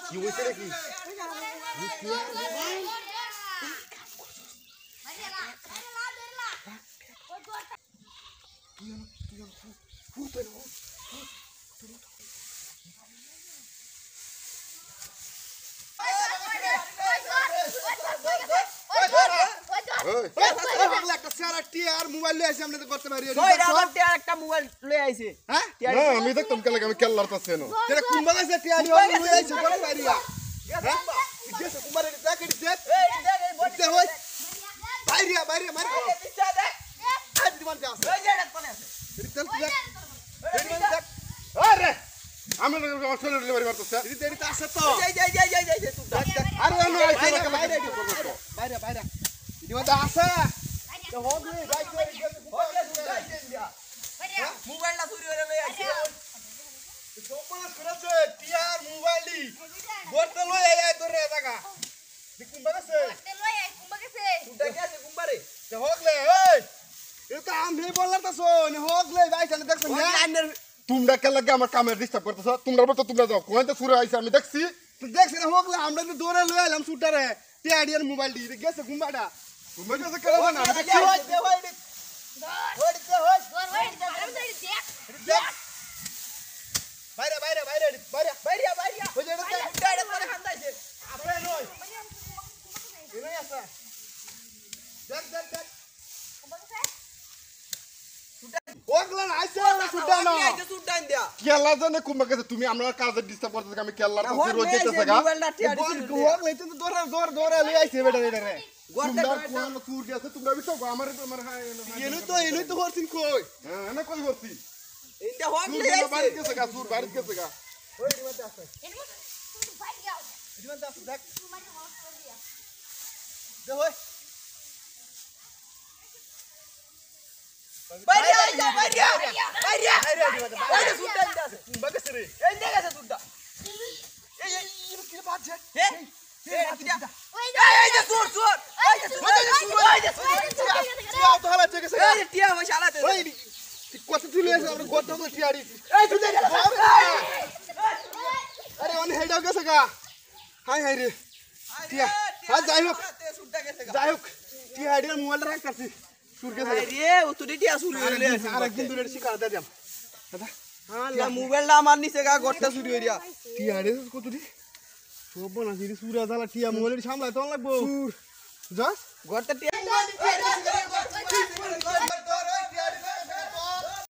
কি হইছে নাকি একটা সারা টিয়ার মোবাইল লয়ে আইছে আমরা তো করতে পারি কই রাবার টিয়ার একটা মোবাইল লয়ে আইছে হ্যাঁ না আমি দেখতাম কেন আমি কেল্লার তাছে না তেরে কুম্বা গাছে টিয়ার লয়ে আইছে করতে পারি হ্যাঁ গেছে কুম্বারে দেখ এটি দেখ এই দেখ এই বডি দে হই বাইরিয়া মার এই দিশা দেখ আজ দিমান যা আছে এই যে এটা কোনে আছে এটি তেল দেখ এটি মানে দেখ আরে আমি আমার ছেলে ডেলিভারি করতেছে এটি আছে তো এই তুই দেখ আরে না আইছে না বাইরে এটি করব বাইরে এটি মানে আছে তো হোগলি বাইক করে মোবাইলটা চুরি করে লয়ে আইছে সম্পূর্ণ করেছে টিয়ার মোবাইলই বর্তে লয়ে আয় তোরে টাকা কুম্বা গাছে তুই গেছে কুম্বারে যে হোগলে এই এটা আমি বললাম তো শোন হোগলে বাইক চালে দেখছ না আইনের তোমরা কে লাগে আমার কামে ডিস্টার্ব করতেছ তোমরা বলতো তোমরা যাও কোন তো সুরে আইছে আমি দেখছি তুই দেখছ না হোগলে আমরা তো দৌড়ে লয়ে আইলাম শুটারে টিয়ার মোবাইল দি গেছে কুম্বাটা তোমরা কাছে কেন না আমি দেখছি কেলা জানে কুম্বা কাছে তুমি আমার কাজে ডিস্টার্ব করতেছ আমি কেল্লার তাছে রোজ যেতেছে গা তোমরা কোন সুর গেছে তোমরা বিছো আমার হ্যাঁ না কই করছি সুর বাড়ি গেছে গা সুর বাড়ি গেছে গা যাই হোক টিয়ার মোবাইলটা রাখতেছি সুর আরেকদিন দূরে শিকার দিয়ে দিলাম মোবাইলটা আমার নিচে গা গড়টা চুরি হইয়া টিয়ারে কতটি সব না সিরি সুরা জ্বালা টিয়া মোবাইল সামলায় তো লাগবো সুর যা গড়টা